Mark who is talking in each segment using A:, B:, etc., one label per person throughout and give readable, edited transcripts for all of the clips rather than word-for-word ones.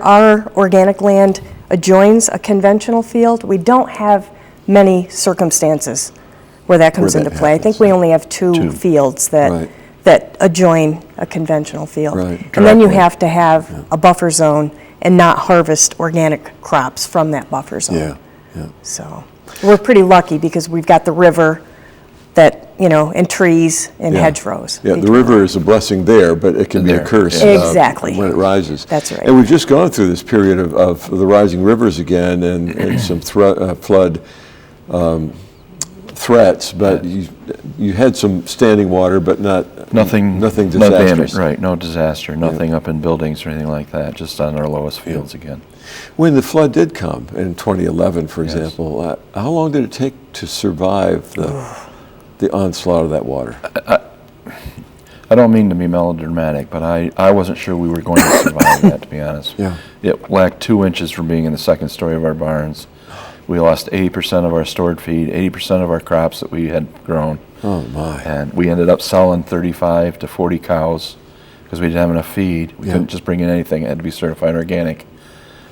A: Our organic land adjoins a conventional field. We don't have many circumstances where that comes into play. I think we only have two fields that adjoin a conventional field.
B: Right.
A: And then you have to have a buffer zone and not harvest organic crops from that buffer zone.
B: Yeah, yeah.
A: So we're pretty lucky because we've got the river that, and trees and hedgerows.
B: Yeah, the river is a blessing there, but it can be a curse
A: exactly
B: when it rises.
A: That's right.
B: And we've just gone through this period of the rising rivers again and some flood threats, but you had some standing water, but nothing disastrous.
C: No disaster, nothing up in buildings or anything like that, just on our lowest fields again.
B: When the flood did come in 2011, for example, how long did it take to survive the onslaught of that water?
C: I don't mean to be melodramatic, but I wasn't sure we were going to survive that, to be honest.
B: Yeah.
C: It lacked 2 inches from being in the second story of our barns. We lost 80% of our stored feed, 80% of our crops that we had grown.
B: Oh, my.
C: And we ended up selling 35 to 40 cows because we didn't have enough feed. We couldn't just bring in anything. It had to be certified organic.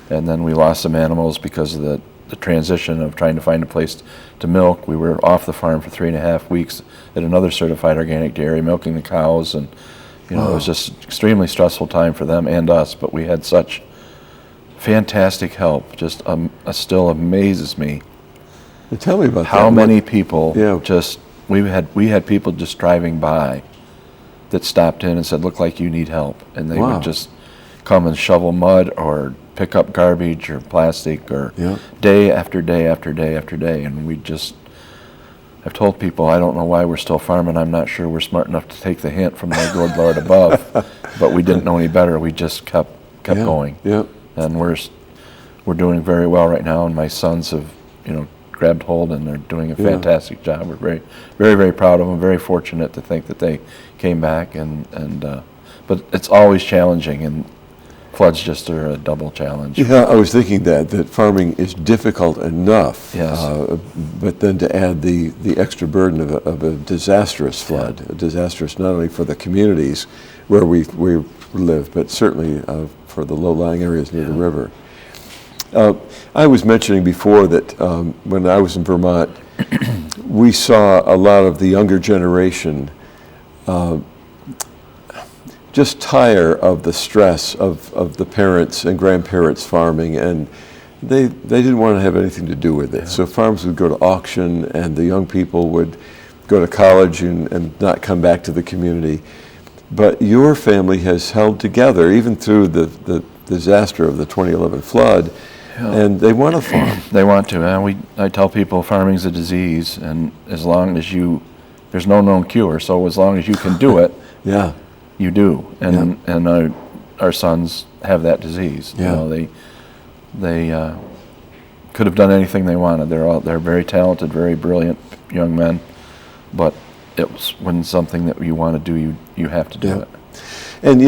C: And then we lost some animals because of the transition of trying to find a place to milk. We were off the farm for 3.5 weeks at another certified organic dairy, milking the cows. And, it was just extremely stressful time for them and us, but we had such fantastic help. Just still amazes me.
B: Well, tell me about
C: how many people we had people just driving by that stopped in and said, "Look like you need help," and they would just come and shovel mud or pick up garbage or plastic or day after day after day after day. And I've told people, I don't know why we're still farming. I'm not sure we're smart enough to take the hint from the good Lord above, but we didn't know any better. We just kept going.
B: Yeah.
C: And we're doing very well right now, and my sons have, grabbed hold, and they're doing a fantastic job. We're very, very, very proud of them. Very fortunate to think that they came back, but it's always challenging, and floods just are a double challenge.
B: Yeah, I was thinking that farming is difficult enough, but then to add the extra burden of a disastrous flood, disastrous not only for the communities where we live, but certainly for the low-lying areas near the river. I was mentioning before that when I was in Vermont, we saw a lot of the younger generation just tire of the stress of the parents and grandparents farming, and they didn't want to have anything to do with it. So farms would go to auction, and the young people would go to college and not come back to the community. But your family has held together even through the disaster of the 2011 flood, and they want to farm.
C: They want to. I tell people farming's a disease, and as long as there's no known cure, so as long as you can do it, you do. And our sons have that disease. They could have done anything they wanted. They're very talented, very brilliant young men, but it was when something that you want to do, you have to do it.
B: And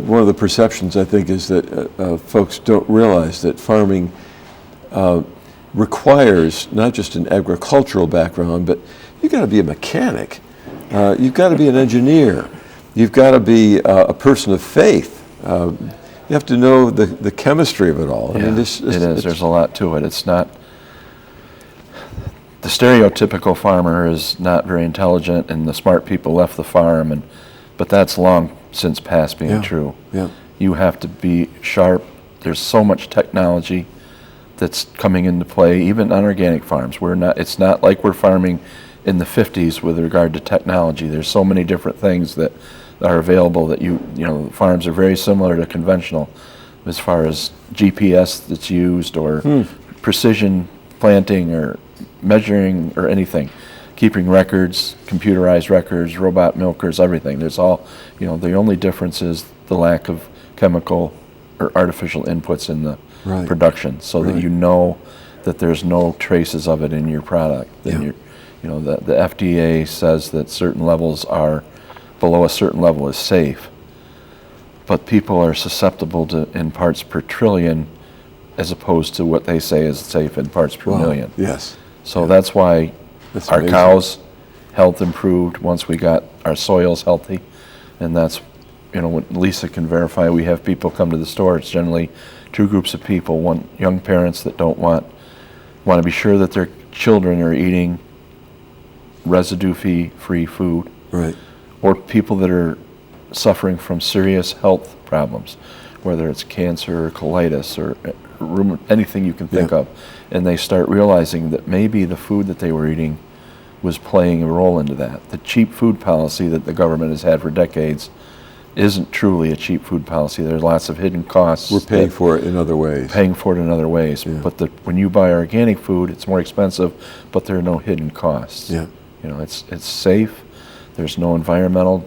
B: one of the perceptions, I think, is that folks don't realize that farming requires not just an agricultural background, but you've got to be a mechanic, you've got to be an engineer, you've got to be a person of faith. You have to know the chemistry of it all.
C: Yeah, I mean, it is. There's a lot to it. It's not. The stereotypical farmer is not very intelligent, and the smart people left the farm, but that's long since past being true.
B: Yeah.
C: You have to be sharp. There's so much technology that's coming into play, even on organic farms. It's not like we're farming in the 50s with regard to technology. There's so many different things that are available that farms are very similar to conventional as far as GPS that's used or precision planting or measuring or anything, keeping records, computerized records, robot milkers, everything. There's all, the only difference is the lack of chemical or artificial inputs in the production, so that you know that there's no traces of it in your product. Then the FDA says that certain levels are below a certain level is safe, but people are susceptible to in parts per trillion as opposed to what they say is safe in parts per million.
B: Yes.
C: So that's why our cows' health improved once we got our soils healthy, and that's, what Lisa can verify. We have people come to the store. It's generally two groups of people. One, young parents that want to be sure that their children are eating residue-free food.
B: Right.
C: Or people that are suffering from serious health problems, whether it's cancer or colitis or anything you can think of. And they start realizing that maybe the food that they were eating was playing a role into that. The cheap food policy that the government has had for decades isn't truly a cheap food policy. There's lots of hidden costs.
B: We're paying for it in other ways.
C: Yeah. But when you buy organic food, it's more expensive, but there are no hidden costs.
B: Yeah.
C: You know, it's safe. There's no environmental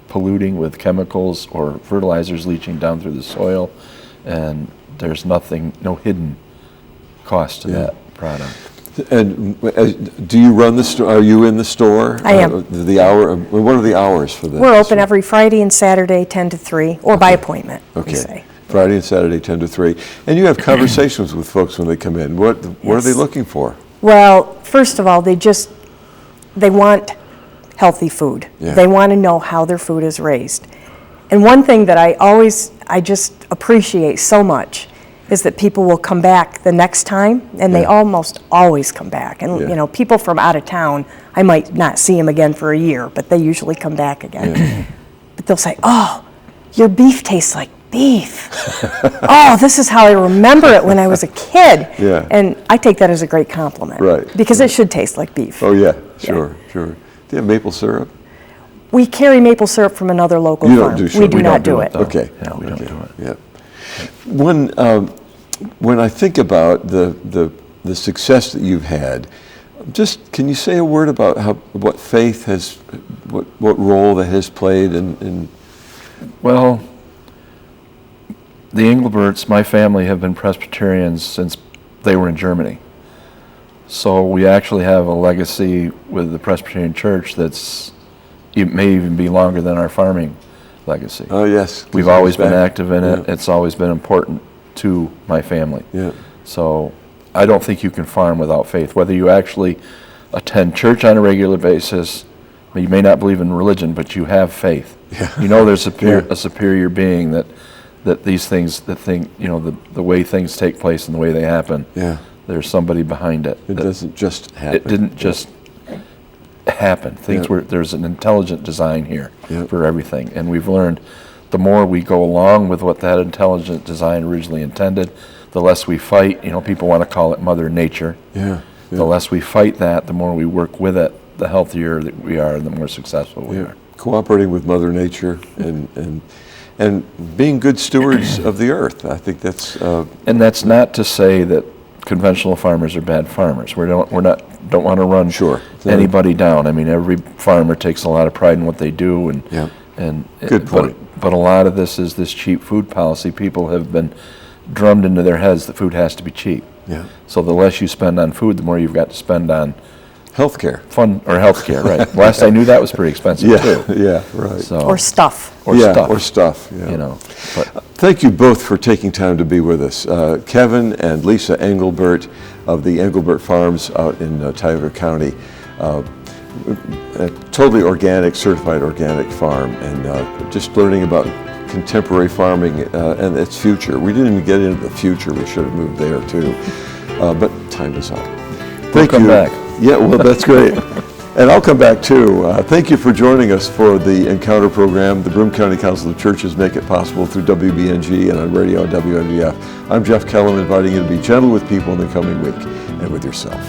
C: polluting with chemicals or fertilizers leaching down through the soil, and there's no hidden cost to that product.
B: And do you run the store? Are you in the store?
A: I am.
B: The hour. What are the hours for that?
A: We're open every Friday and Saturday, 10 to 3, or by appointment.
B: Okay.
A: We say.
B: Friday and Saturday, 10 to 3. And you have conversations with folks when they come in. What are they looking for?
A: Well, first of all, they want healthy food.
B: Yeah.
A: They want to know how their food is raised. And one thing that I just appreciate so much is that people will come back the next time, and they almost always come back. And you know, people from out of town, I might not see them again for a year, but they usually come back again.
B: Yeah.
A: But they'll say, "Oh, your beef tastes like beef. Oh, this is how I remember it when I was a kid."
B: Yeah.
A: And I take that as a great compliment.
B: Right.
A: Because it should taste like beef.
B: Oh yeah, sure. Do you have maple syrup?
A: We carry maple syrup from another local farm. We do not do it.
B: Okay.
C: Yeah, we don't do it.
B: Yeah. When I think about the success that you've had, just can you say a word about what faith has, what role that has played in?
C: Well, the Engelberts, my family, have been Presbyterians since they were in Germany. So we actually have a legacy with the Presbyterian Church it may even be longer than our farming legacy.
B: Oh yes.
C: We've always been active in it. It's always been important to my family.
B: Yeah.
C: So I don't think you can farm without faith. Whether you actually attend church on a regular basis, you may not believe in religion, but you have faith.
B: Yeah.
C: You know there's a superior being that these things, the way things take place and the way they happen, there's somebody behind it.
B: It doesn't just happen.
C: It didn't just happen. There's an intelligent design here for everything. And we've learned the more we go along with what that intelligent design originally intended, the less we fight. You know, people want to call it Mother Nature.
B: Yeah.
C: The less we fight that, the more we work with it, the healthier that we are, the more successful we are.
B: Cooperating with Mother Nature and being good stewards of the earth. I think that's.
C: And that's not to say that conventional farmers are bad farmers. We don't want to run anybody down. I mean, every farmer takes a lot of pride in what they do, and
B: good point.
C: But a lot of this is this cheap food policy. People have been drummed into their heads that food has to be cheap.
B: Yeah.
C: So the less you spend on food, the more you've got to spend on
B: healthcare.
C: Healthcare, right? Last I knew, that was pretty expensive too.
B: Yeah, right.
C: So,
A: or stuff.
C: Or stuff.
B: Yeah.
C: You know. But
B: thank you both for taking time to be with us. Kevin and Lisa Engelbert of the Engelbert Farms out in Tioga County. A totally organic, certified organic farm, and just learning about contemporary farming and its future. We didn't even get into the future. We should have moved there too. But time is up. Thank you.
C: Come back.
B: Yeah, well, that's great. And I'll come back too. Thank you for joining us for the Encounter program. The Broome County Council of Churches make it possible through WBNG and on radio WNBF. I'm Jeff Kellam, inviting you to be gentle with people in the coming week and with yourself.